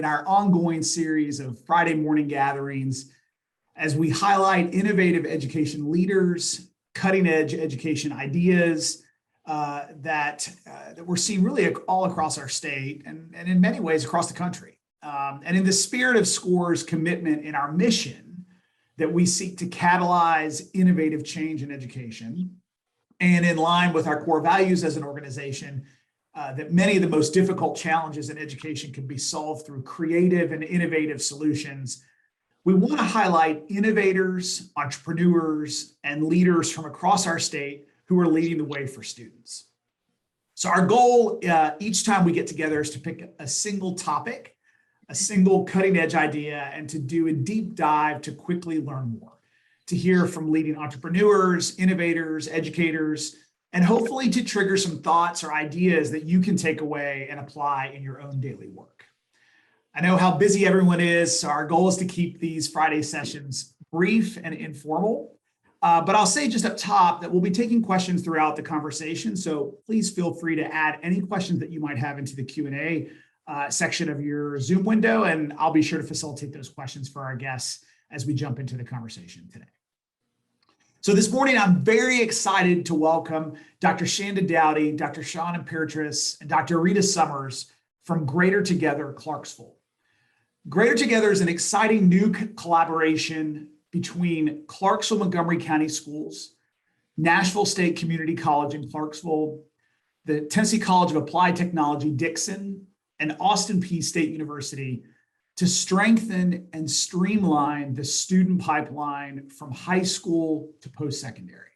in our ongoing series of Friday morning gatherings as we highlight innovative education leaders, cutting edge education ideas that we're seeing really all across our state and in many ways across the country. And in the spirit of SCORE's commitment in our mission that we seek to catalyze innovative change in education, and in line with our core values as an organization, that many of the most difficult challenges in education can be solved through creative and innovative solutions. We want to highlight innovators, entrepreneurs, and leaders from across our state who are leading the way for students. So our goal each time we get together is to pick a single topic, a single cutting edge idea, and to do a deep dive to quickly learn more, to hear from leading entrepreneurs, innovators, educators, and hopefully to trigger some thoughts or ideas that you can take away and apply in your own daily work. I know how busy everyone is, so our goal is to keep these Friday sessions brief and informal. But I'll say just up top that we'll be taking questions throughout the conversation, so please feel free to add any questions that you might have into the Q&A section of your Zoom window, and I'll be sure to facilitate those questions for our guests as we jump into the conversation today. So this morning, I'm very excited to welcome Dr. Shannon Dowdy, Dr. Shannon Dowdy, and Dr. Rita Summers from Greater Together Clarksville. Greater Together is an exciting new collaboration between Clarksville-Montgomery County Schools, Nashville State Community College in Clarksville, the Tennessee College of Applied Technology, Dickson, and Austin Peay State University to strengthen and streamline the student pipeline from high school to post-secondary.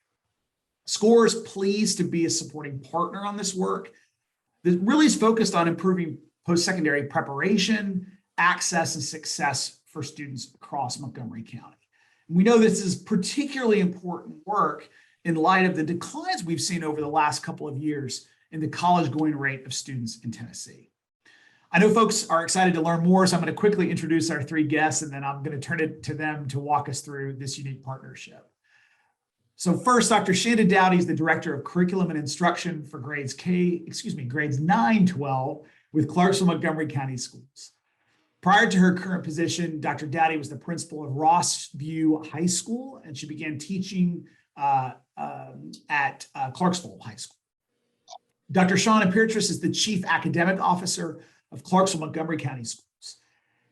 SCORE is pleased to be a supporting partner on this work that really is focused on improving post-secondary preparation, access, and success for students across Montgomery County. And we know this is particularly important work in light of the declines we've seen over the last couple of years in the college-going rate of students in Tennessee. I know folks are excited to learn more, so I'm going to quickly introduce our three guests, and then I'm going to turn it to them to walk us through this unique partnership. So first, Dr. Shannon Dowdy is the Director of Curriculum and Instruction for grades 9-12 with Clarksville-Montgomery County Schools. Prior to her current position, Dr. Dowdy was the principal of Rossview High School, and she began teaching at Clarksville High School. Dr. Shannon Dowdy is the Chief Academic Officer of Clarksville-Montgomery County Schools.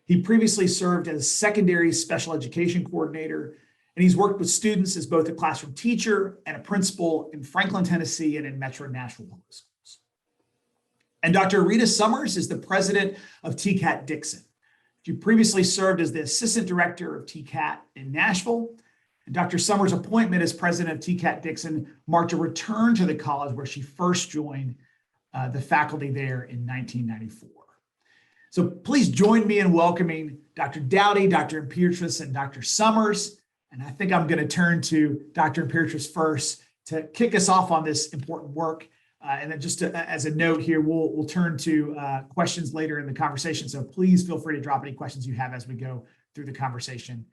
He previously served as secondary special education coordinator, and he's worked with students as both a classroom teacher and a principal in Franklin, Tennessee, and in Metro Nashville Public Schools. And Dr. Rita Summers is the president of TCAT Dickson. She previously served as the assistant director of TCAT in Nashville. And Dr. Summers' appointment as president of TCAT Dickson marked a return to the college where she first joined the faculty there in 1994. So please join me in welcoming Dr. Dowdy, Dr. Imperatrice, and Dr. Summers. And I think I'm going to turn to Dr. Imperatrice first to kick us off on this important work. And then just as a note here, we'll turn to questions later in the conversation. So please feel free to drop any questions you have as we go through the conversation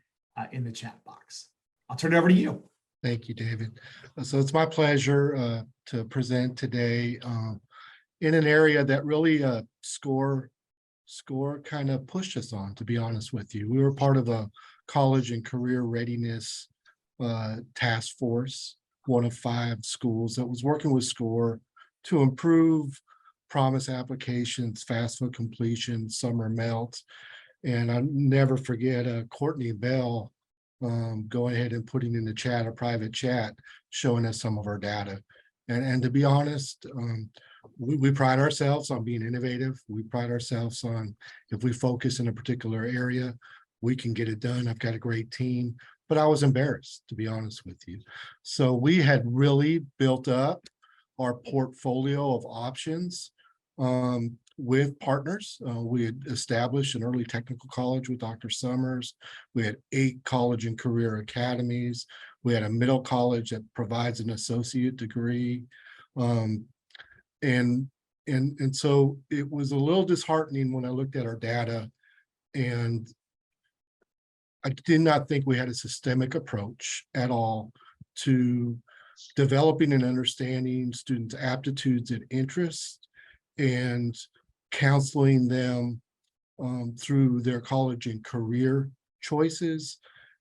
in the chat box. I'll turn it over to you. Thank you, David. So it's my pleasure to present today in an area that really SCORE kind of pushed us on, to be honest with you. We were part of a college and career readiness task force, one of 5 schools that was working with SCORE to improve promise applications, FAFSA completion, summer melt. And I'll never forget Courtney Bell going ahead and putting in the chat, a private chat, showing us some of our data. And to be honest, we pride ourselves on being innovative. We pride ourselves on, if we focus in a particular area, we can get it done. I've got a great team, but I was embarrassed, to be honest with you. So we had really built up our portfolio of options with partners. We had established an early technical college with Dr. Summers. We had 8 college and career academies. We had a middle college that provides an associate degree. And so it was a little disheartening when I looked at our data, and I did not think we had a systemic approach at all to developing and understanding students' aptitudes and interests and counseling them through their college and career choices,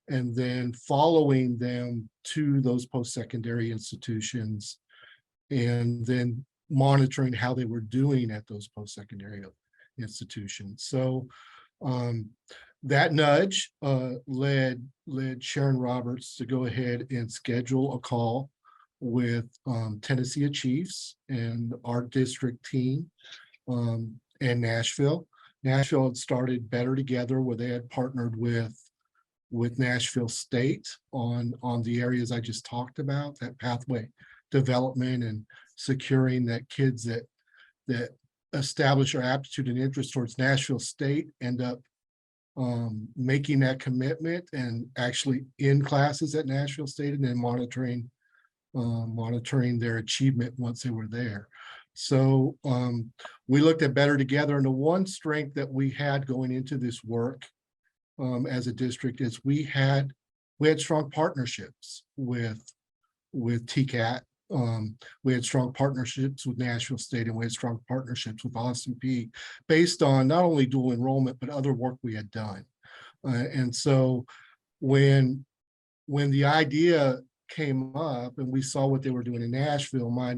and then following them to those post-secondary institutions, and then monitoring how they were doing at those post-secondary institutions. So that nudge led Sharon Roberts to go ahead and schedule a call with Tennessee Achieves and our district team and Nashville. Nashville had started Better Together, where they had partnered with Nashville State on the areas I just talked about, that pathway development and securing that kids that establish our aptitude and interest towards Nashville State end up making that commitment and actually in classes at Nashville State, and then monitoring their achievement once they were there. So we looked at Better Together, and the one strength that we had going into this work as a district is we had strong partnerships with TCAT. We had strong partnerships with Nashville State, and we had strong partnerships with Austin Peay based on not only dual enrollment, but other work we had done. And so when the idea came up and we saw what they were doing in Nashville, my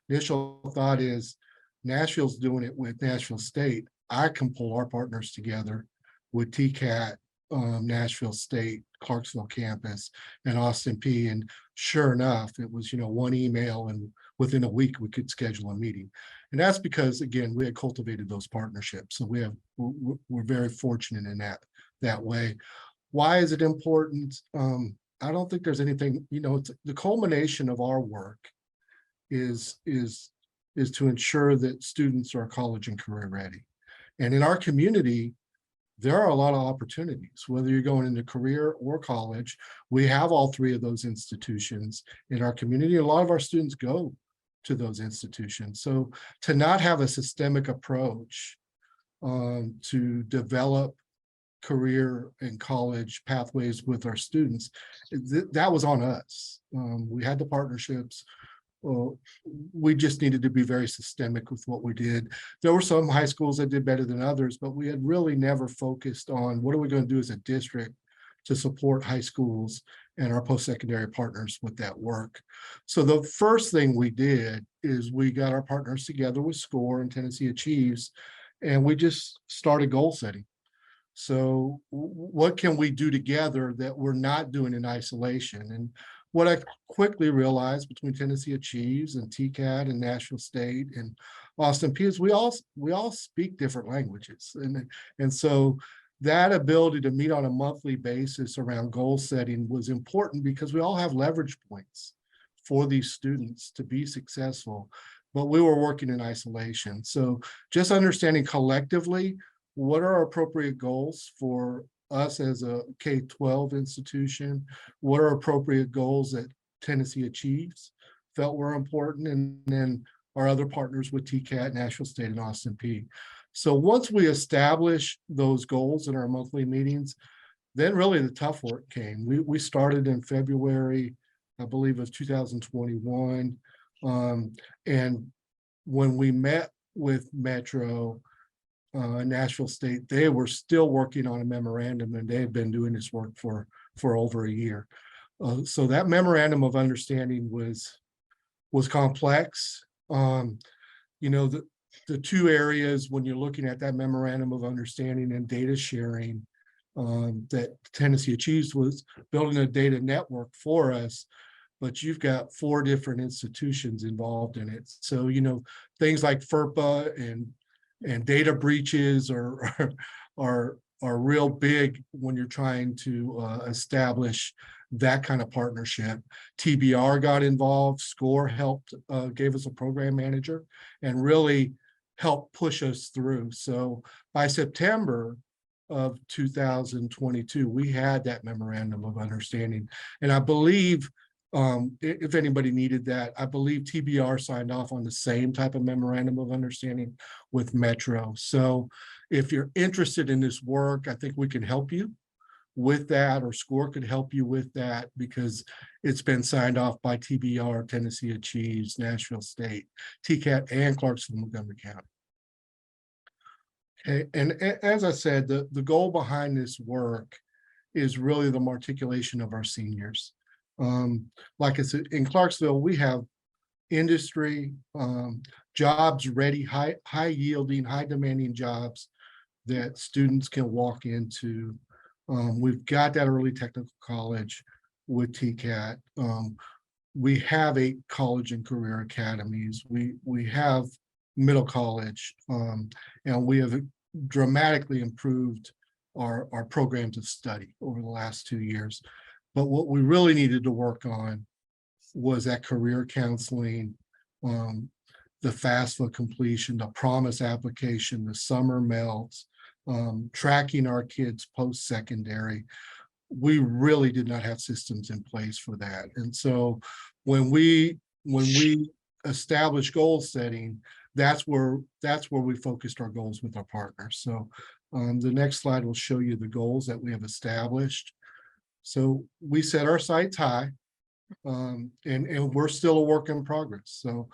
initial thought is, Nashville's doing it with Nashville State. I can pull our partners together with TCAT, Nashville State, Clarksville campus, and Austin Peay. And sure enough, it was, one email, and within a week we could schedule a meeting. And that's because, again, we had cultivated those partnerships. So we're very fortunate in that way. Why is it important? I don't think there's anything, it's the culmination of our work is to ensure that students are college and career ready. And in our community, there are a lot of opportunities, whether you're going into career or college. We have all three of those institutions in our community. A lot of our students go to those institutions. So to not have a systemic approach to develop career and college pathways with our students, that was on us. We had the partnerships. We just needed to be very systemic with what we did. There were some high schools that did better than others, but we had really never focused on what are we going to do as a district to support high schools and our post-secondary partners with that work. So the first thing we did is we got our partners together with SCORE and Tennessee Achieves, and we just started goal setting. So what can we do together that we're not doing in isolation? And what I quickly realized between Tennessee Achieves and TCAT and Nashville State and Austin Peay is we all speak different languages. And so that ability to meet on a monthly basis around goal setting was important, because we all have leverage points for these students to be successful, but we were working in isolation. So just understanding collectively, what are our appropriate goals for us as a K-12 institution? What are appropriate goals that Tennessee Achieves felt were important? And then our other partners with TCAT, Nashville State, and Austin Peay. So once we establish those goals in our monthly meetings, then really the tough work came. We started in February, I believe, of 2021. And when we met with Metro, Nashville State, they were still working on a memorandum, and they had been doing this work for over a year. So that memorandum of understanding was complex. The two areas when you're looking at that memorandum of understanding and data sharing, that Tennessee Achieves was building a data network for us, but you've got 4 different institutions involved in it. So, things like FERPA and data breaches are real big when you're trying to establish that kind of partnership. TBR got involved. SCORE helped, gave us a program manager and really helped push us through. So by September of 2022, we had that memorandum of understanding. And I believe, if anybody needed that, I believe TBR signed off on the same type of memorandum of understanding with Metro. So if you're interested in this work, I think we can help you with that, or SCORE could help you with that, because it's been signed off by TBR, Tennessee Achieves, Nashville State, TCAT, and Clarksville-Montgomery County. Okay, and as I said, the goal behind this work is really the articulation of our seniors. Like I said, in Clarksville, we have industry, jobs ready, high yielding, high demanding jobs that students can walk into. We've got that early technical college with TCAT. We have 8 college and career academies. We have middle college, and we have dramatically improved our programs of study over the last 2 years. But what we really needed to work on was that career counseling, the FAFSA completion, the promise application, the summer melts, tracking our kids post-secondary. We really did not have systems in place for that. And so when we established goal setting, that's where we focused our goals with our partners. So the next slide will show you the goals that we have established. So we set our sights high, and we're still a work in progress. So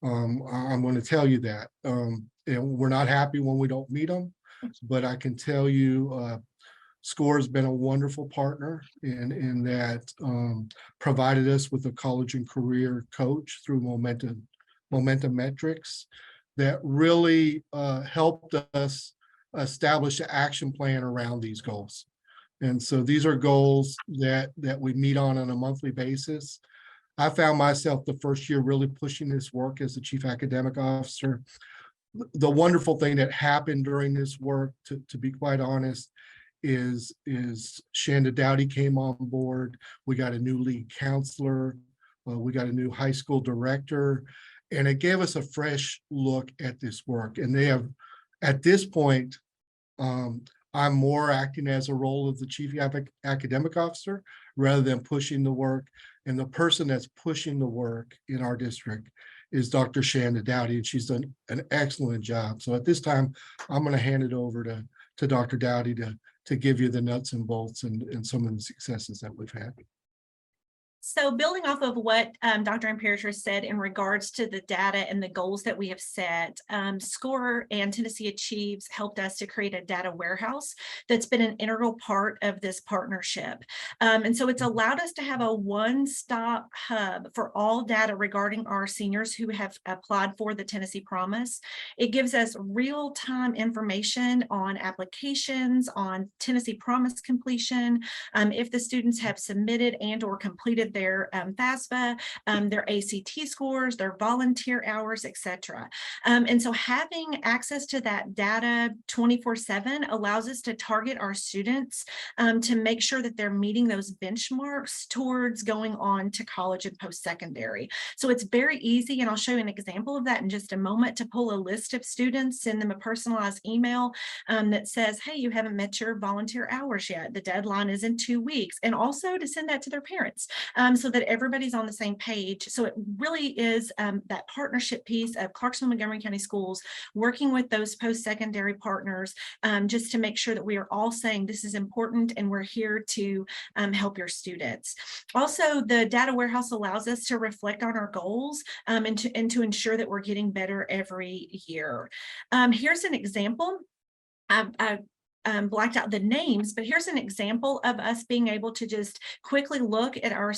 I'm going to tell you that, and we're not happy when we don't meet them, but I can tell you SCORE has been a wonderful partner in that provided us with a college and career coach through Momentum Metrics that really helped us establish an action plan around these goals. And so these are goals that we meet on a monthly basis. I found myself the first year really pushing this work as the chief academic officer. The wonderful thing that happened during this work, to be quite honest, is Shannon Dowdy came on board. We got a new lead counselor. We got a new high school director, and it gave us a fresh look at this work. And they have, at this point, I'm more acting as a role of the chief academic officer rather than pushing the work. And the person that's pushing the work in our district is Dr. Shannon Dowdy, and she's done an excellent job. So at this time, I'm going to hand it over to Dr. Dowdy to give you the nuts and bolts and some of the successes that we've had. So building off of what Dr. Imperator said in regards to the data and the goals that we have set, SCORE and Tennessee Achieves helped us to create a data warehouse that's been an integral part of this partnership. And so it's allowed us to have a one-stop hub for all data regarding our seniors who have applied for the Tennessee Promise. It gives us real-time information on applications, on Tennessee Promise completion, if the students have submitted and or completed their FAFSA, their ACT scores, their volunteer hours, etc. And so having access to that data 24/7 allows us to target our students to make sure that they're meeting those benchmarks towards going on to college and post-secondary. So it's very easy, and I'll show you an example of that in just a moment, to pull a list of students, send them a personalized email that says, hey, you haven't met your volunteer hours yet. The deadline is in 2 weeks, and also to send that to their parents. So that everybody's on the same page. So it really is that partnership piece of Clarksville-Montgomery County Schools working with those post-secondary partners just to make sure that we are all saying this is important and we're here to help your students. Also, the data warehouse allows us to reflect on our goals and to ensure that we're getting better every year. Here's an example. Blacked out the names, but here's an example of us being able to just quickly look at our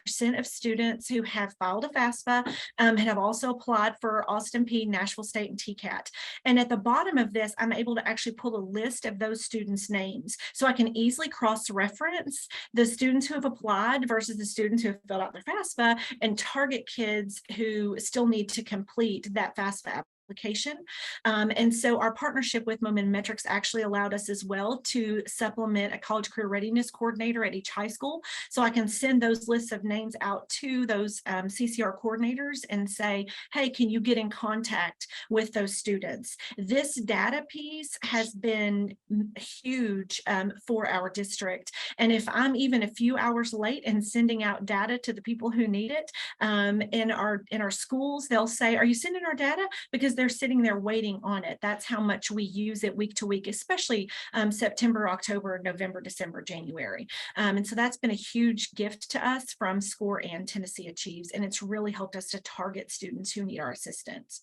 percent of students who have filed a FAFSA and have also applied for Austin Peay, Nashville State, and TCAT. And at the bottom of this, I'm able to actually pull a list of those students' names. So I can easily cross-reference the students who have applied versus the students who have filled out their FAFSA and target kids who still need to complete that FAFSA application. And so our partnership with Momentum Metrics actually allowed us as well to supplement a college career readiness coordinator at each high school. So I can send those lists of names out to those CCR coordinators and say, hey, can you get in contact with those students? This data piece has been huge for our district. And if I'm even a few hours late in sending out data to the people who need it in our schools, they'll say, are you sending our data? Because they're sitting there waiting on it. That's how much we use it week to week, especially September, October, November, December, January. And so that's been a huge gift to us from SCORE and Tennessee Achieves, and it's really helped us to target students who need our assistance.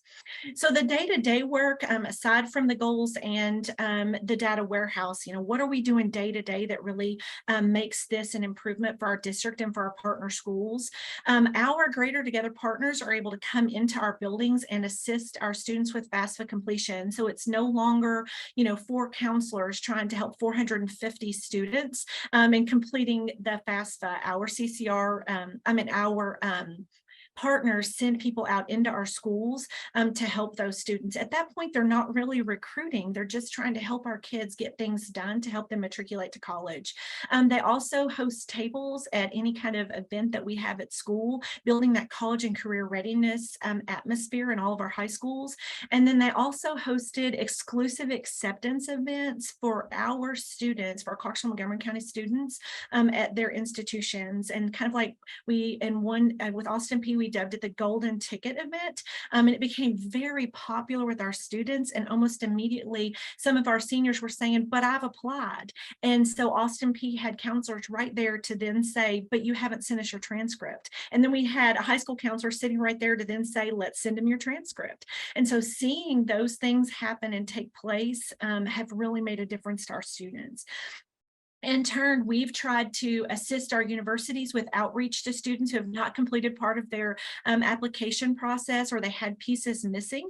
So the day-to-day work, aside from the goals and the data warehouse, what are we doing day-to-day that really makes this an improvement for our district and for our partner schools? Our Greater Together partners are able to come into our buildings and assist our students with FAFSA completion. So it's no longer, 4 counselors trying to help 450 students in completing the FAFSA. Our CCR, our partners send people out into our schools to help those students. At that point, they're not really recruiting. They're just trying to help our kids get things done to help them matriculate to college. They also host tables at any kind of event that we have at school, building that college and career readiness atmosphere in all of our high schools. And then they also hosted exclusive acceptance events for our students, for our Clarksville-Montgomery County students at their institutions. And kind of like with Austin Peay, we dubbed it the golden ticket event, and it became very popular with our students, and almost immediately some of our seniors were saying, but I've applied. And so Austin Peay had counselors right there to then say, but you haven't sent us your transcript. And then we had a high school counselor sitting right there to then say, let's send them your transcript. And so seeing those things happen and take place have really made a difference to our students. In turn, we've tried to assist our universities with outreach to students who have not completed part of their application process, or they had pieces missing.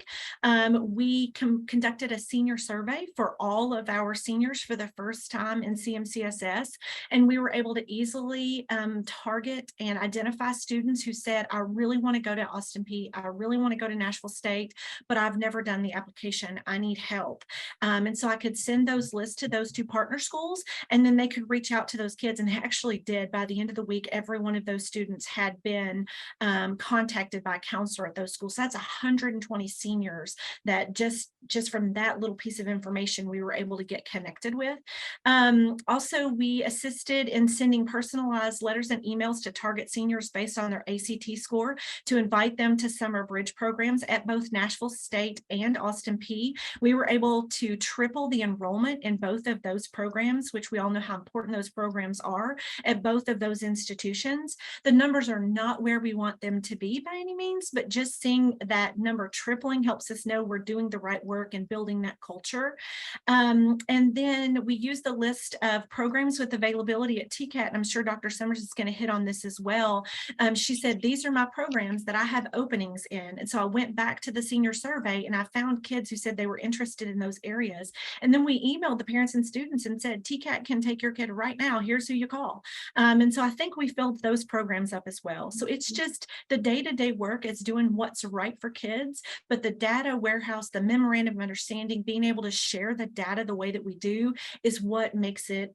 We conducted a senior survey for all of our seniors for the first time in CMCSS, and we were able to easily target and identify students who said, I really want to go to Austin Peay, I really want to go to Nashville State, but I've never done the application, I need help. And so I could send those lists to those 2 partner schools, and then they could reach out to those kids, and actually did. By the end of the week, every one of those students had been contacted by a counselor at those schools. So that's 120 seniors that just from that little piece of information we were able to get connected with. Also, we assisted in sending personalized letters and emails to target seniors based on their ACT score to invite them to summer bridge programs at both Nashville State and Austin Peay. We were able to triple the enrollment in both of those programs, which we all know how important those programs are at both of those institutions. The numbers are not where we want them to be by any means, but just seeing that number tripling helps us know we're doing the right work and building that culture. And then we use the list of programs with availability at TCAT, and I'm sure Dr. Summers is going to hit on this as well. She said, these are my programs that I have openings in. And so I went back to the senior survey and I found kids who said they were interested in those areas. And then we emailed the parents and students and said, TCAT can take your kid right now, here's who you call. And so I think we filled those programs up as well. So it's just the day-to-day work is doing what's right for kids, but the data warehouse, the memorandum of understanding, being able to share the data the way that we do is what makes it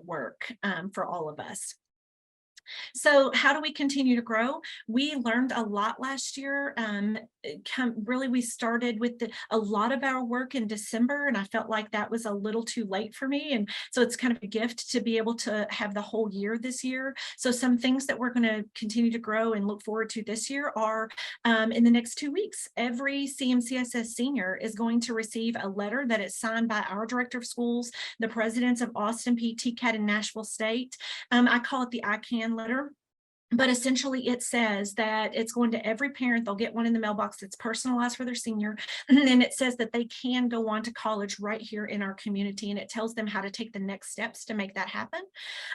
work for all of us. So how do we continue to grow? We learned a lot last year. We started with a lot of our work in December, and I felt like that was a little too late for me. And so it's kind of a gift to be able to have the whole year this year. So some things that we're going to continue to grow and look forward to this year are in the next 2 weeks, every CMCSS senior is going to receive a letter that is signed by our director of schools, the presidents of Austin Peay, TCAT, and Nashville State. I call it the I Can letter. But essentially it says that it's going to every parent. They'll get one in the mailbox that's personalized for their senior. And then it says that they can go on to college right here in our community. And it tells them how to take the next steps to make that happen.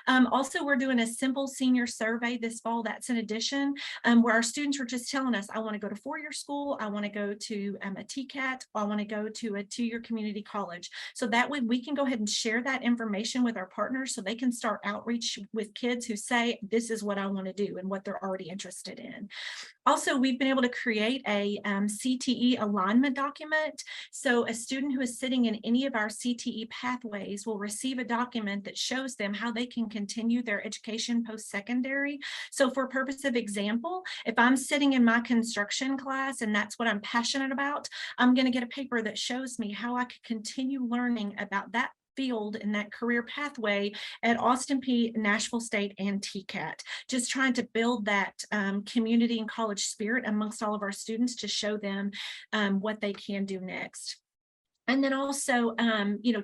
Also, we're doing a simple senior survey this fall. That's an addition where our students were just telling us, I want to go to 4-year school. I want to go to a TCAT. I want to go to a 2-year community college. So that way we can go ahead and share that information with our partners so they can start outreach with kids who say, this is what I want to do and what they're already interested in. Also, we've been able to create a Cte Alignment Document. So a student who is sitting in any of our Cte pathways will receive a document that shows them how they can continue their education post-secondary. So for purpose of example, if I'm sitting in my construction class and that's what I'm passionate about, I'm going to get a paper that shows me how I could continue learning about that field and that career pathway at Austin Peay, Nashville State, and TCAT. Just trying to build that community and college spirit amongst all of our students to show them what they can do next. And then also,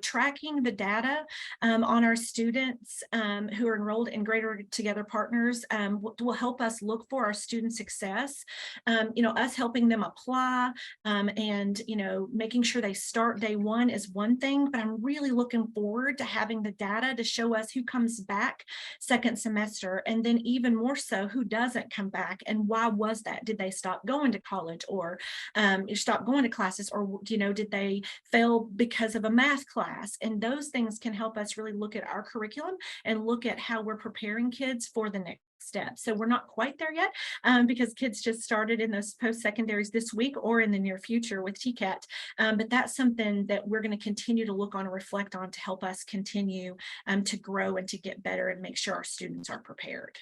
tracking the data on our students who are enrolled in Greater Together Partners will help us look for our student success. Us helping them apply and, making sure they start day one is one thing, but I'm really looking forward to having the data to show us who comes back second semester, and then even more so, who doesn't come back and why was that? Did they stop going to college or stop going to classes, or, did they fail because of a math class? And those things can help us really look at our curriculum and look at how we're preparing kids for the next step. So we're not quite there yet because kids just started in those post-secondaries this week or in the near future with TCAT. But that's something that we're going to continue to look on and reflect on to help us continue to grow and to get better and make sure our students are prepared.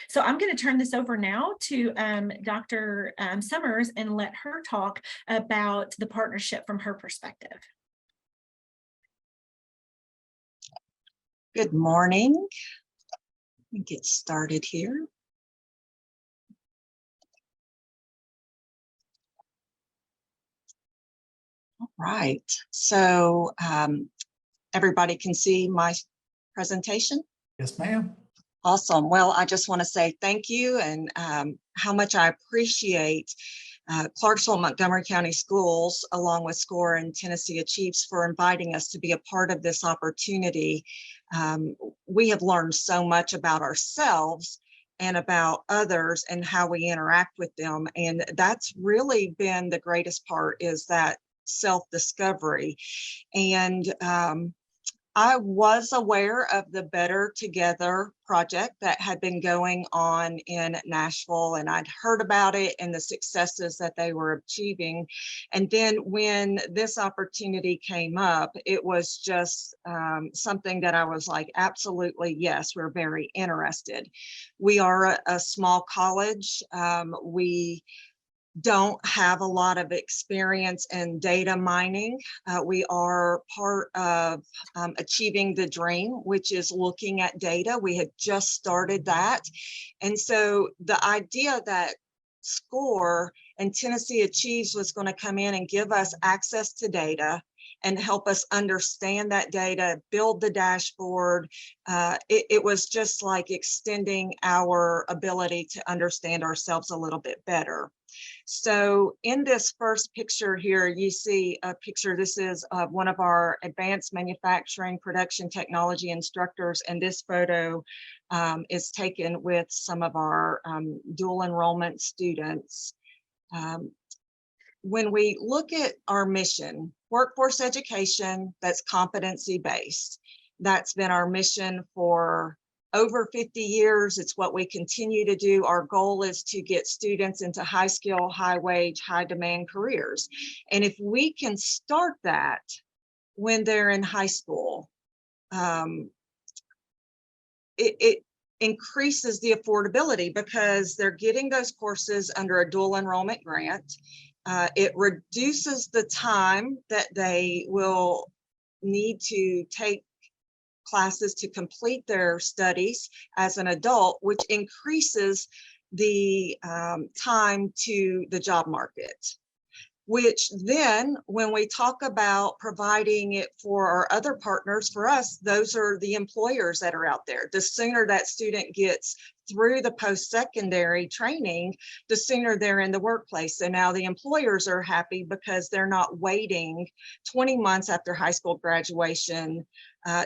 So I'm going to turn this over now to Dr. Summers and let her talk about the partnership from her perspective. Good morning. Let me get started here. All right, so everybody can see my presentation? Yes, ma'am. Awesome. Well, I just want to say thank you and how much I appreciate Clarksville-Montgomery County Schools, along with SCORE and Tennessee Achieves, for inviting us to be a part of this opportunity. We have learned so much about ourselves and about others and how we interact with them. And that's really been the greatest part, is that self-discovery. And I was aware of the Better Together project that had been going on in Nashville, and I'd heard about it and the successes that they were achieving. And then when this opportunity came up, it was just something that I was like, absolutely, yes, we're very interested. We are a small college. We don't have a lot of experience in data mining. We are part of Achieving the Dream, which is looking at data. We had just started that. And so the idea that SCORE and Tennessee Achieves was going to come in and give us access to data and help us understand that data, build the dashboard. It was just like extending our ability to understand ourselves a little bit better. So in this first picture here, you see a picture. This is one of our advanced manufacturing production technology instructors, and this photo is taken with some of our dual enrollment students. When we look at our mission, workforce education that's competency-based, that's been our mission for over 50 years. It's what we continue to do. Our goal is to get students into high skill, high wage, high demand careers. And if we can start that when they're in high school, it increases the affordability because they're getting those courses under a dual enrollment grant. It reduces the time that they will need to take classes to complete their studies as an adult, which increases the time to the job market. Which then, when we talk about providing it for our other partners, for us, those are the employers that are out there. The sooner that student gets through the post-secondary training, the sooner they're in the workplace. So now the employers are happy because they're not waiting 20 months after high school graduation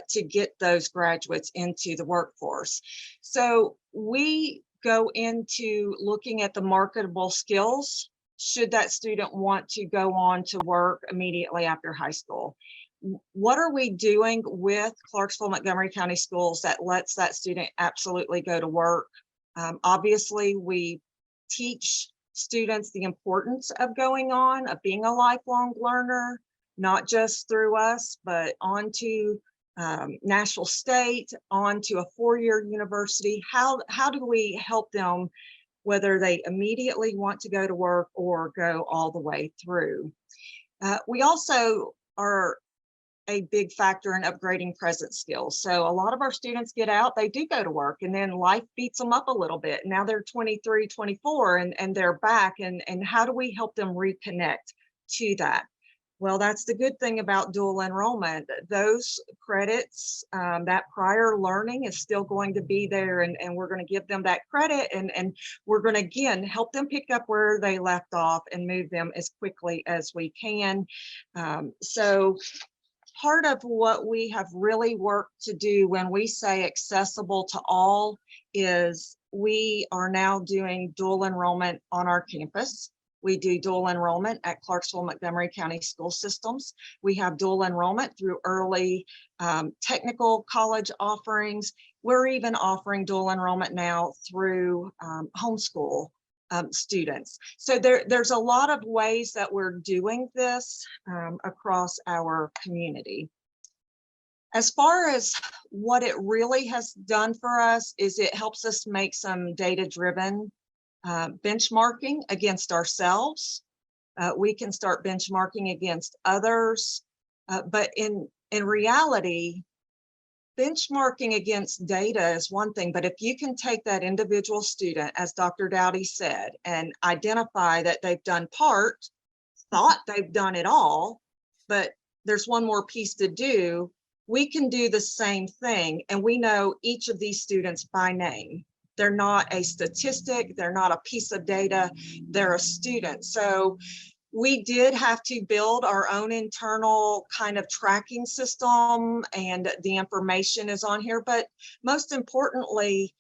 to get those graduates into the workforce. So we go into looking at the marketable skills should that student want to go on to work immediately after high school. What are we doing with Clarksville-Montgomery County Schools that lets that student absolutely go to work? Obviously, we teach students the importance of going on, of being a lifelong learner, not just through us, but on to Nashville State, on to a four-year university. How do we help them, whether they immediately want to go to work or go all the way through? We also are a big factor in upgrading present skills. So a lot of our students get out, they do go to work, and then life beats them up a little bit. Now they're 23, 24, and they're back. And how do we help them reconnect to that? Well, that's the good thing about dual enrollment. Those credits, that prior learning is still going to be there, and we're going to give them that credit, and we're going to, again, help them pick up where they left off and move them as quickly as we can. So part of what we have really worked to do when we say accessible to all is we are now doing dual enrollment on our campus. We do dual enrollment at Clarksville-Montgomery County School Systems. We have dual enrollment through early technical college offerings. We're even offering dual enrollment now through homeschool students. So there's a lot of ways that we're doing this across our community. As far as what it really has done for us is it helps us make some data-driven benchmarking against ourselves. We can start benchmarking against others, but in reality, benchmarking against data is one thing, but if you can take that individual student, as Dr. Dowdy said, and identify that they've done part, thought they've done it all, but there's one more piece to do, we can do the same thing, and we know each of these students by name. They're not a statistic, they're not a piece of data, they're a student. So we did have to build our own internal kind of tracking system, and the information is on here. But most importantly,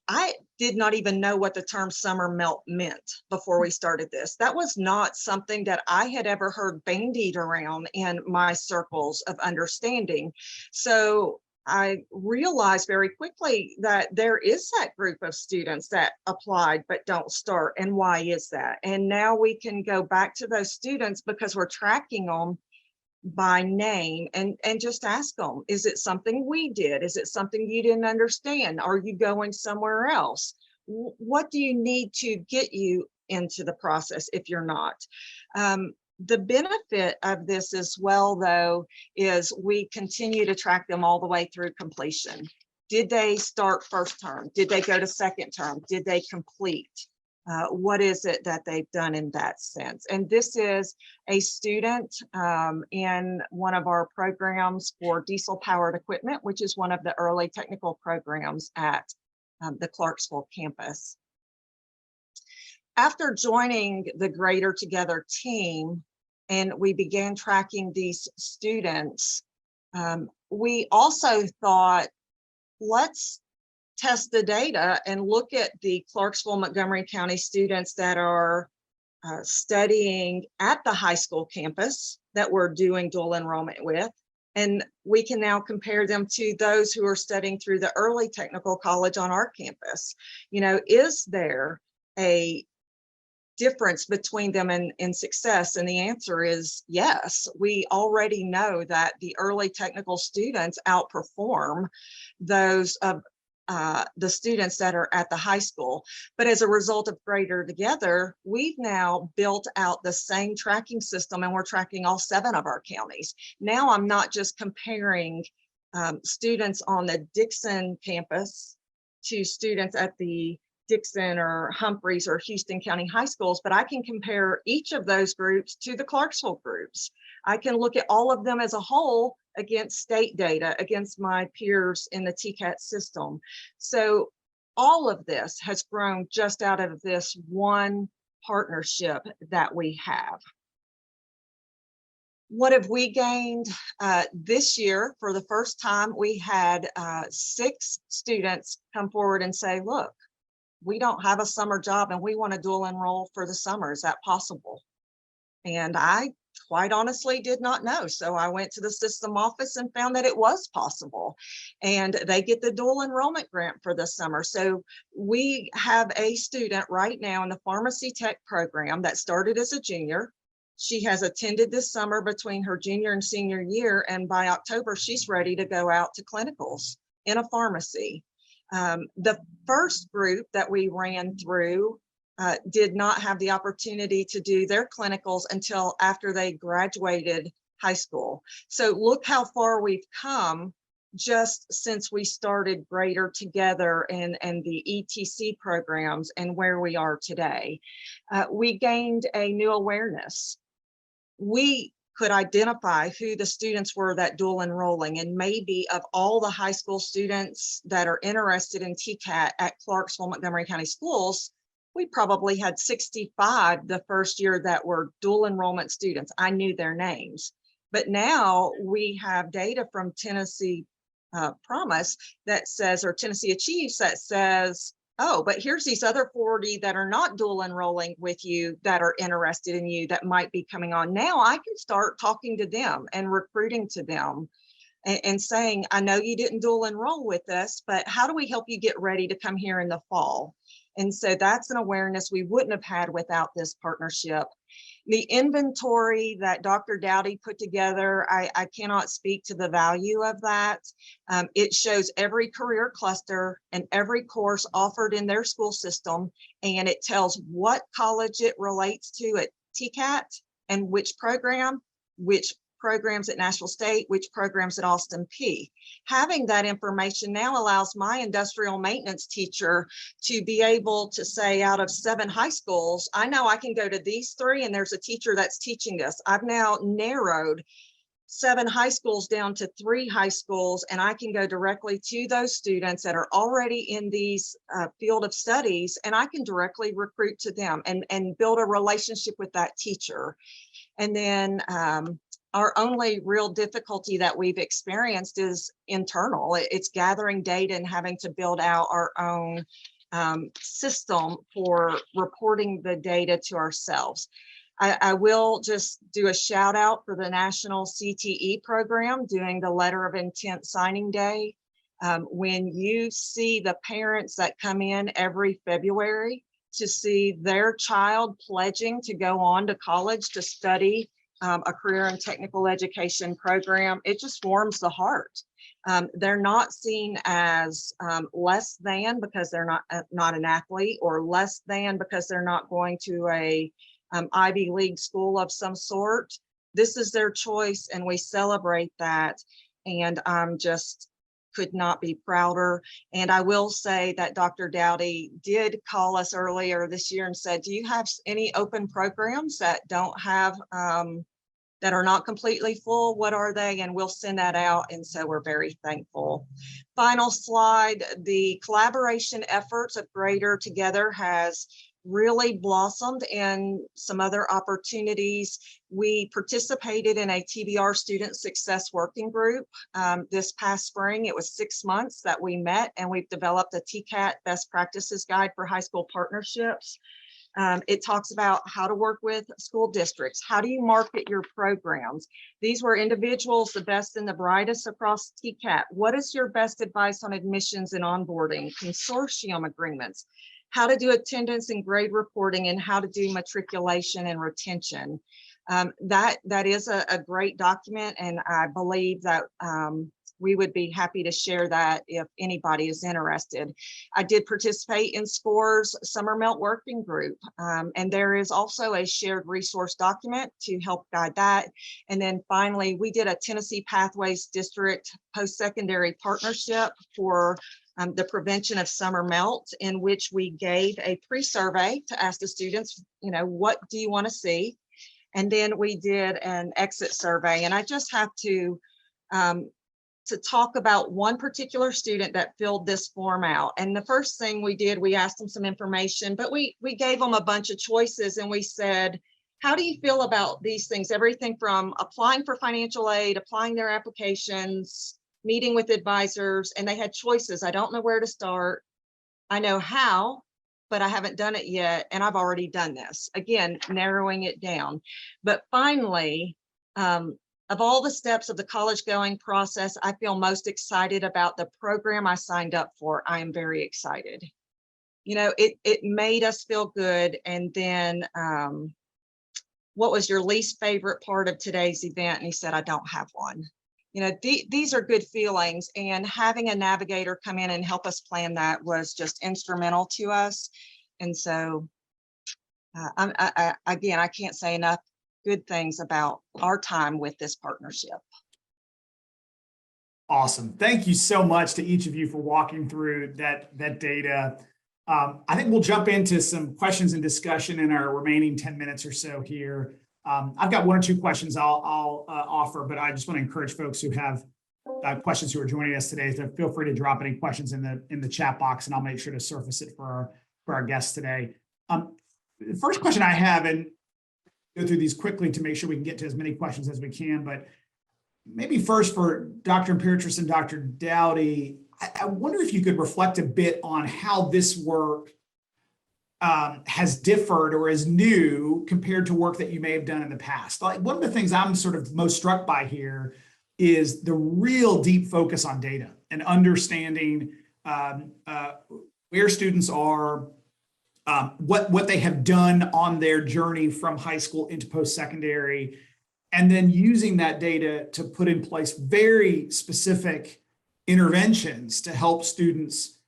I did not even know what the term summer melt meant before we started this. That was not something that I had ever heard bandied around in my circles of understanding. So I realized very quickly that there is that group of students that applied but don't start. And why is that? And now we can go back to those students because we're tracking them by name and just ask them, is it something we did? Is it something you didn't understand? Are you going somewhere else? What do you need to get you into the process if you're not? The benefit of this as well, though, is we continue to track them all the way through completion. Did they start first term? Did they go to second term? Did they complete? What is it that they've done in that sense? And this is a student in one of our programs for diesel-powered equipment, which is one of the early technical programs at the Clarksville campus. After joining the Greater Together team and we began tracking these students, we also thought, let's test the data and look at the Clarksville-Montgomery County students that are studying at the high school campus that we're doing dual enrollment with. And we can now compare them to those who are studying through the early technical college on our campus. You know, is there a difference between them in success? And the answer is yes. We already know that the early technical students outperform those of the students that are at the high school. But as a result of Greater Together, we've now built out the same tracking system, and we're tracking all 7 of our counties. Now I'm not just comparing students on the Dickson campus to students at the Dickson or Humphreys or Houston County high schools, but I can compare each of those groups to the Clarksville groups. I can look at all of them as a whole against state data, against my peers in the TCAT system. So all of this has grown just out of this one partnership that we have. What have we gained? This year, for the first time, we had 6 students come forward and say, look, we don't have a summer job and we want to dual enroll for the summer. Is that possible? And I quite honestly did not know. So I went to the system office and found that it was possible. And they get the dual enrollment grant for the summer. So we have a student right now in the pharmacy tech program that started as a junior. She has attended this summer between her junior and senior year. And by October, she's ready to go out to clinicals in a pharmacy. The first group that we ran through did not have the opportunity to do their clinicals until after they graduated high school. So look how far we've come just since we started Greater Together and the ETC programs and where we are today. We gained a new awareness. We could identify who the students were that dual enrolling, and maybe of all the high school students that are interested in TCAT at Clarksville-Montgomery County Schools, we probably had 65 the first year that were dual enrollment students. I knew their names. But now we have data from Tennessee Promise that says, or Tennessee Achieves that says, oh, but here's these other 40 that are not dual enrolling with you that are interested in you that might be coming on. Now I can start talking to them and recruiting to them and saying, I know you didn't dual enroll with us, but how do we help you get ready to come here in the fall? And so that's an awareness we wouldn't have had without this partnership. The inventory that Dr. Dowdy put together, I cannot speak to the value of that. It shows every career cluster and every course offered in their school system, and it tells what college it relates to at TCAT and which programs at Nashville State, which programs at Austin Peay. Having that information now allows my industrial maintenance teacher to be able to say, out of 7 high schools, I know I can go to these 3 and there's a teacher that's teaching this. I've now narrowed 7 high schools down to 3 high schools, and I can go directly to those students that are already in these field of studies, and I can directly recruit to them and build a relationship with that teacher. And then our only real difficulty that we've experienced is internal. It's gathering data and having to build out our own system for reporting the data to ourselves. I will just do a shout out for the National CTE program doing the letter of intent signing day. When you see the parents that come in every February to see their child pledging to go on to college to study a career and technical education program, it just warms the heart. They're not seen as less than because they're not an athlete, or less than because they're not going to a Ivy League school of some sort. This is their choice, and we celebrate that. And I'm just could not be prouder. And I will say that Dr. Dowdy did call us earlier this year and said, do you have any open programs that don't have, that are not completely full? What are they? And we'll send that out. And so we're very thankful. Final slide, the collaboration efforts of Greater Together has really blossomed in some other opportunities. We participated in a TBR student success working group this past spring. It was 6 months that we met, and we've developed a TCAT best practices guide for high school partnerships. It talks about how to work with school districts. How do you market your programs? These were individuals, the best and the brightest across TCAT. What is your best advice on admissions and onboarding, consortium agreements, how to do attendance and grade reporting, and how to do matriculation and retention? That is a great document, and I believe that we would be happy to share that if anybody is interested. I did participate in SCORE's Summer Melt Working Group, and there is also a shared resource document to help guide that. And then finally, we did a Tennessee Pathways District post-secondary partnership for the prevention of summer melt, in which we gave a pre-survey to ask the students, what do you want to see? And then we did an exit survey. And I just have to talk about one particular student that filled this form out. And the first thing we did, we asked them some information, but we gave them a bunch of choices, and we said, how do you feel about these things? Everything from applying for financial aid, applying their applications, meeting with advisors, and they had choices. I don't know where to start. I know how, but I haven't done it yet. And I've already done this. Again, narrowing it down. But finally, of all the steps of the college going process, I feel most excited about the program I signed up for. I am very excited. It made us feel good. And then what was your least favorite part of today's event? And he said, I don't have one. These are good feelings, and having a navigator come in and help us plan that was just instrumental to us. And so again, I can't say enough good things about our time with this partnership. Awesome. Thank you so much to each of you for walking through that data. I think we'll jump into some questions and discussion in our remaining 10 minutes or so here. I've got one or two questions I'll offer, but I just want to encourage folks who have questions who are joining us today to feel free to drop any questions in the chat box, and I'll make sure to surface it for our guests today. The first question I have, and go through these quickly to make sure we can get to as many questions as we can, but maybe first for Dr. Imperatrice and Dr. Dowdy, I wonder if you could reflect a bit on how this work has differed or is new compared to work that you may have done in the past. Like, one of the things I'm sort of most struck by here is the real deep focus on data and understanding where students are, what they have done on their journey from high school into post-secondary, and then using that data to put in place very specific interventions to help students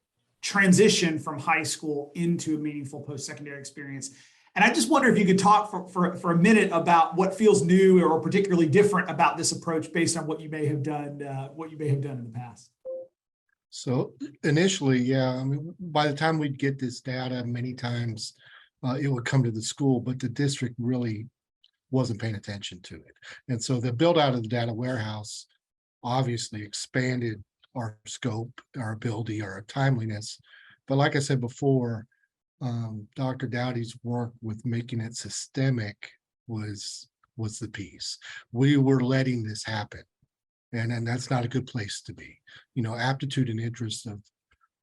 transition from high school into a meaningful post-secondary experience. And I just wonder if you could talk for a minute about what feels new or particularly different about this approach based on what you may have done, in the past. So initially, yeah, I mean, by the time we'd get this data, many times it would come to the school, but the district really wasn't paying attention to it. And so the build out of the data warehouse obviously expanded our scope, our ability, our timeliness. But like I said before, Dr. Dowdy's work with making it systemic was the piece. We were letting this happen. And that's not a good place to be. You know, aptitude and interest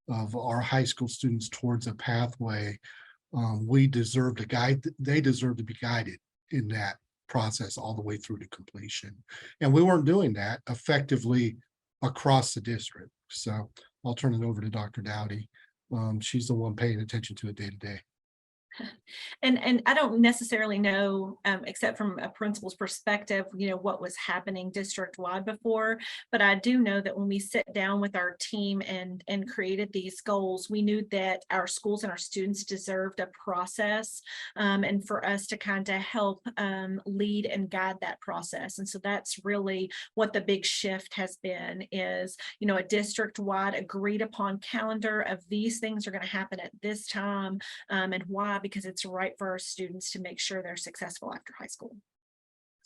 of our high school students towards a pathway, we deserve to guide, they deserve to be guided in that process all the way through to completion. And we weren't doing that effectively across the district. So I'll turn it over to Dr. Dowdy. She's the one paying attention to it day to day. And I don't necessarily know, except from a principal's perspective, you know, what was happening district-wide before, but I do know that when we sat down with our team and created these goals, we knew that our schools and our students deserved a process, and for us to kind of help lead and guide that process. And so that's really what the big shift has been, is, you know, a district-wide agreed upon calendar of these things are going to happen at this time, and why? Because it's right for our students to make sure they're successful after high school.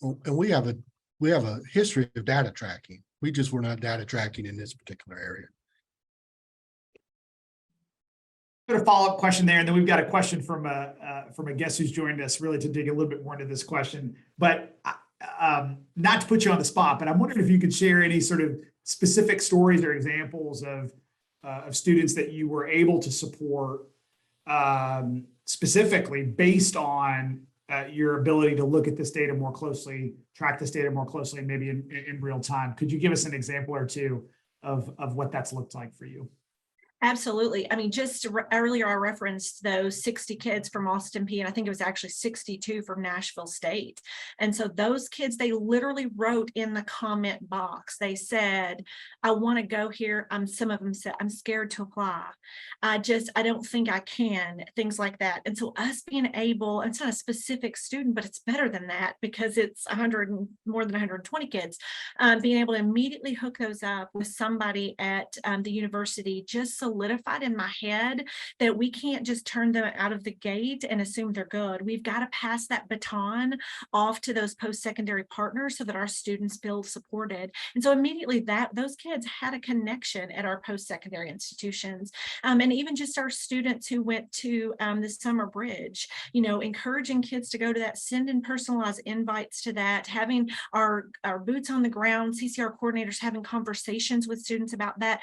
Well, and we have a history of data tracking. We just were not data tracking in this particular area. Got a follow-up question there, and then we've got a question from a guest who's joined us, really to dig a little bit more into this question. But not to put you on the spot, but I'm wondering if you could share any sort of specific stories or examples of students that you were able to support specifically based on your ability to look at this data more closely, track this data more closely, and maybe in real time. Could you give us an example or two of what that's looked like for you? Absolutely. I mean, just earlier I referenced those 60 kids from Austin Peay, and I think it was actually 62 from Nashville State. And so those kids, they literally wrote in the comment box, they said, I want to go here. Some of them said, I'm scared to apply. I don't think I can, things like that. And so us being able, it's not a specific student, but it's better than that because it's more than 120 kids, being able to immediately hook those up with somebody at the university just solidified in my head that we can't just turn them out of the gate and assume they're good. We've got to pass that baton off to those post-secondary partners so that our students feel supported. And so immediately those kids had a connection at our post-secondary institutions. And even just our students who went to the summer bridge, you know, encouraging kids to go to that, sending personalized invites to that, having our boots on the ground, CCR coordinators having conversations with students about that.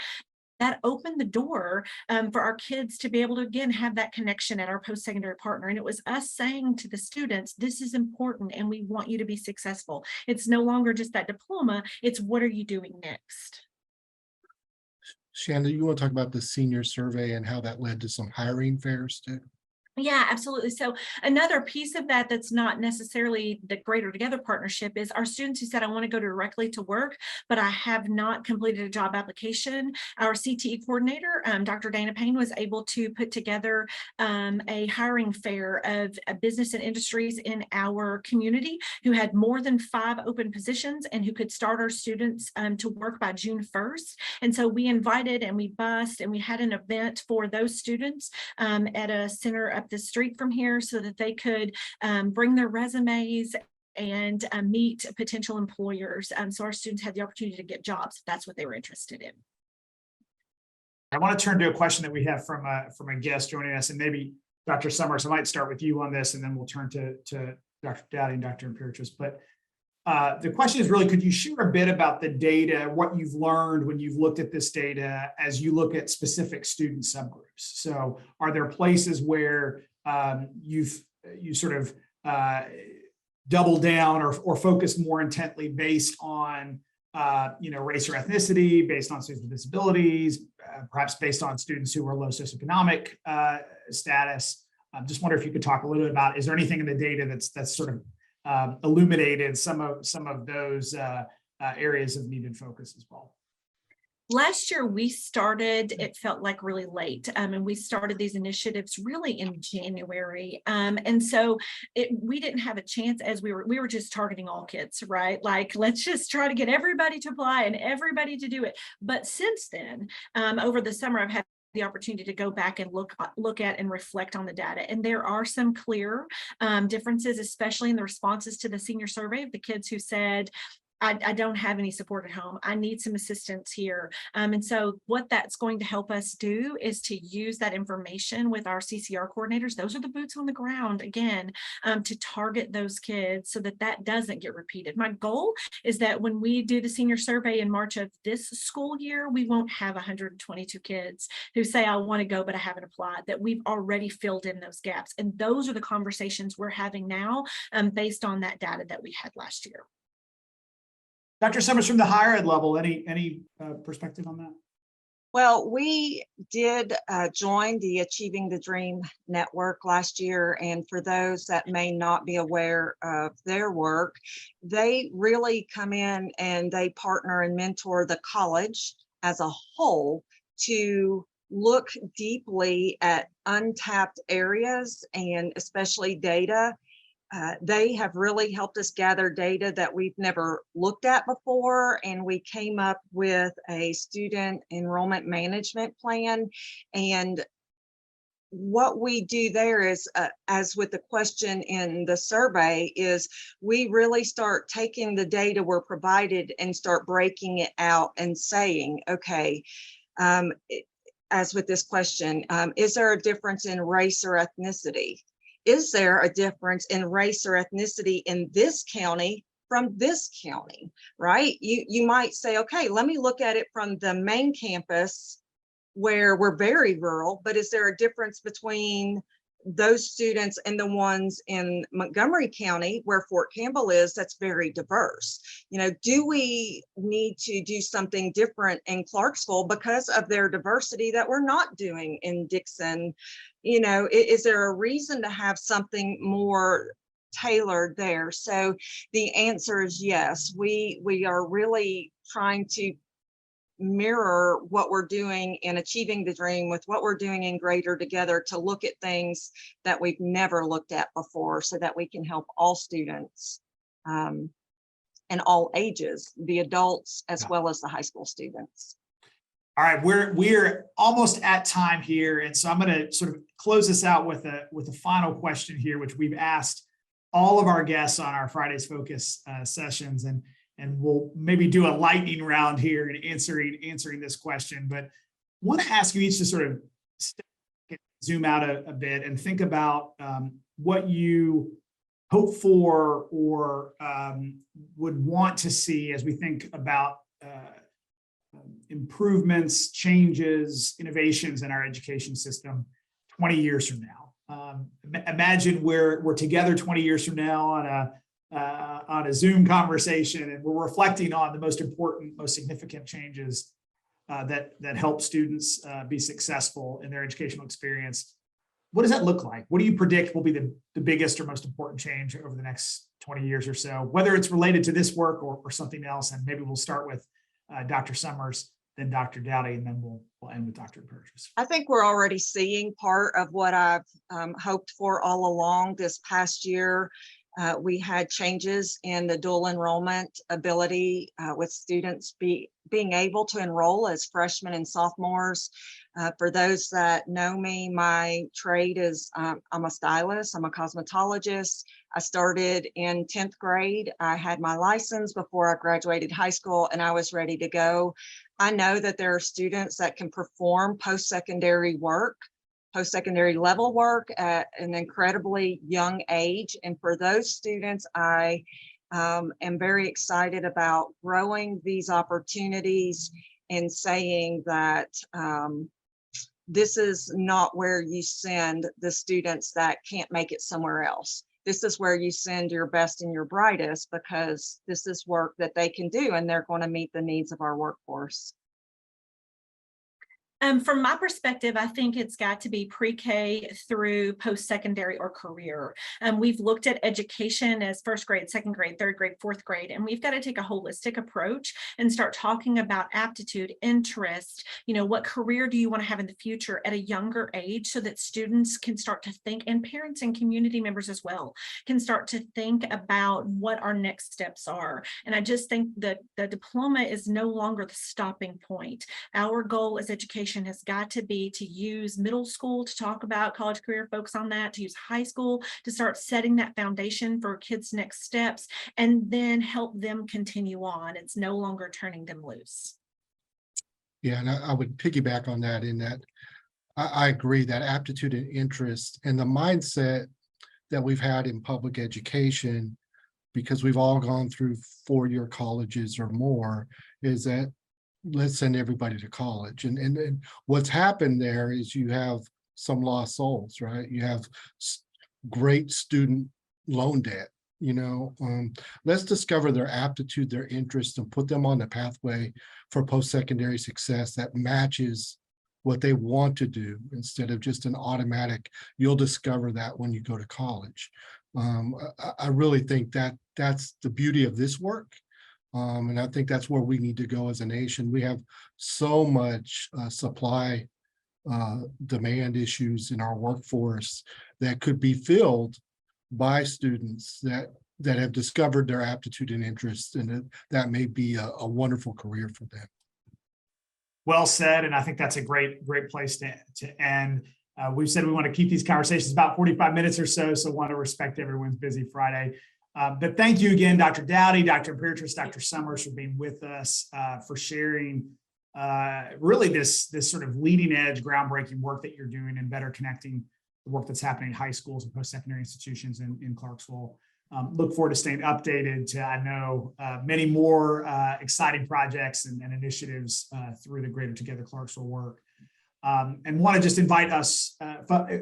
That opened the door for our kids to be able to, again, have that connection at our post-secondary partner. And it was us saying to the students, this is important and we want you to be successful. It's no longer just that diploma, it's what are you doing next? Shannon, you want to talk about the senior survey and how that led to some hiring fairs too? Yeah, absolutely. So another piece of that that's not necessarily the Greater Together partnership is our students who said, I want to go directly to work, but I have not completed a job application. Our CTE coordinator, Dr. Dana Payne, was able to put together a hiring fair of business and industries in our community who had more than 5 open positions and who could start our students to work by June 1st. And so we invited and we bused and we had an event for those students at a center up the street from here so that they could bring their resumes and meet potential employers. So our students had the opportunity to get jobs if that's what they were interested in. I want to turn to a question that we have from a guest joining us, and maybe Dr. Summers, I might start with you on this, and then we'll turn to Dr. Dowdy and Dr. Imperatrice. But the question is really, could you share a bit about the data, what you've learned when you've looked at this data as you look at specific student subgroups? So are there places where you sort of double down or focus more intently based on race or ethnicity, based on students with disabilities, perhaps based on students who are low socioeconomic status? Just wonder if you could talk a little bit about, is there anything in the data that's sort of illuminated some of those areas of needed focus as well? Last year, we started, it felt like really late, and we started these initiatives really in January. And so we didn't have a chance as we were just targeting all kids, right? Like, let's just try to get everybody to apply and everybody to do it. But since then, over the summer, I've had the opportunity to go back and look at and reflect on the data. And there are some clear differences, especially in the responses to the senior survey of the kids who said, I don't have any support at home. I need some assistance here. And so what that's going to help us do is to use that information with our CCR coordinators. Those are the boots on the ground, again, to target those kids so that that doesn't get repeated. My goal is that when we do the senior survey in March of this school year, we won't have 122 kids who say, I want to go, but I haven't applied, that we've already filled in those gaps. And those are the conversations we're having now based on that data that we had last year. Dr. Summers, from the higher ed level, any perspective on that? Well, we did join the Achieving the Dream Network last year, and for those that may not be aware of their work, they really come in and they partner and mentor the college as a whole to look deeply at untapped areas and especially data. They have really helped us gather data that we've never looked at before, and we came up with a student enrollment management plan. And what we do there is, as with the question in the survey, is we really start taking the data we're provided and start breaking it out and saying, okay, as with this question, is there a difference in race or ethnicity? Is there a difference in race or ethnicity in this county from this county, right? You might say, okay, let me look at it from the main campus where we're very rural, but is there a difference between those students and the ones in Montgomery County where Fort Campbell is, that's very diverse? Do we need to do something different in Clarksville because of their diversity that we're not doing in Dickson? Is there a reason to have something more tailored there? So the answer is yes. We are really trying to mirror what we're doing in Achieving the Dream with what we're doing in Greater Together to look at things that we've never looked at before so that we can help all students and all ages, the adults as well as the high school students. All right, we're almost at time here, and so I'm going to sort of close this out with a final question here, which we've asked all of our guests on our Fridays Focus sessions, and we'll maybe do a lightning round here in answering this question. But I want to ask you each to sort of zoom out a bit and think about what you hope for or would want to see as we think about improvements, changes, innovations in our education system 20 years from now. Imagine we're together 20 years from now on a Zoom conversation, and we're reflecting on the most important, most significant changes that help students be successful in their educational experience. what does that look like? What do you predict will be the biggest or most important change over the next 20 years or so, whether it's related to this work or something else? And maybe we'll start with Dr. Summers, then Dr. Dowdy, and then we'll end with Dr. Purchase. I think we're already seeing part of what I've hoped for all along. This past year, we had changes in the dual enrollment ability with students being able to enroll as freshmen and sophomores. For those that know me, my trade is I'm a stylist, I'm a cosmetologist. I started in 10th grade. I had my license before I graduated high school, and I was ready to go. I know that there are students that can perform post-secondary work, post-secondary level work at an incredibly young age. And for those students, I am very excited about growing these opportunities and saying that this is not where you send the students that can't make it somewhere else. This is where you send your best and your brightest, because this is work that they can do and they're going to meet the needs of our workforce. From my perspective, I think it's got to be pre-K through post-secondary or career. We've looked at education as first grade, second grade, third grade, fourth grade, and we've got to take a holistic approach and start talking about aptitude, interest, what career do you want to have in the future at a younger age, so that students can start to think, and parents and community members as well, can start to think about what our next steps are. And I just think that the diploma is no longer the stopping point. Our goal as education has got to be to use middle school to talk about college career, focus on that, to use high school to start setting that foundation for kids' next steps, and then help them continue on. It's no longer turning them loose. Yeah, and I would piggyback on that, in that I agree that aptitude and interest and the mindset that we've had in public education, because we've all gone through four-year colleges or more, is that let's send everybody to college. And what's happened there is you have some lost souls, right? You have great student loan debt, let's discover their aptitude, their interest, and put them on the pathway for post-secondary success that matches what they want to do, instead of just an automatic, you'll discover that when you go to college. I really think that that's the beauty of this work. And I think that's where we need to go as a nation. We have so much supply demand issues in our workforce that could be filled by students that have discovered their aptitude and interest, and that may be a wonderful career for them. Well said, and I think that's a great place to end. We've said we want to keep these conversations about 45 minutes or so want to respect everyone's busy Friday. But thank you again, Dr. Dowdy, Dr. Imperatrice, Dr. Summers, for being with us, for sharing really this sort of leading edge, groundbreaking work that you're doing, and better connecting the work that's happening in high schools and post-secondary institutions in Clarksville. Look forward to staying updated to, I know, many more exciting projects and initiatives through the Greater Together Clarksville work. And want to just invite us,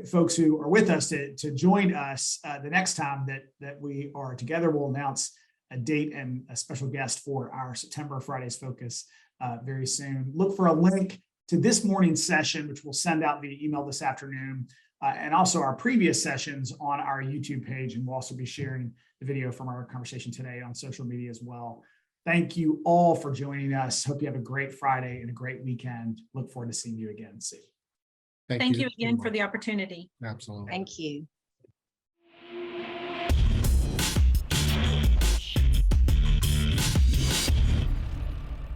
folks who are with us, to join us the next time that we are together. We'll announce a date and a special guest for our September Fridays Focus very soon. Look for a link to this morning's session, which we'll send out via email this afternoon, and also our previous sessions on our YouTube page. And we'll also be sharing the video from our conversation today on social media as well. Thank you all for joining us. Hope you have a great Friday and a great weekend. Look forward to seeing you again soon. Thank you again for the opportunity. Absolutely. Thank you.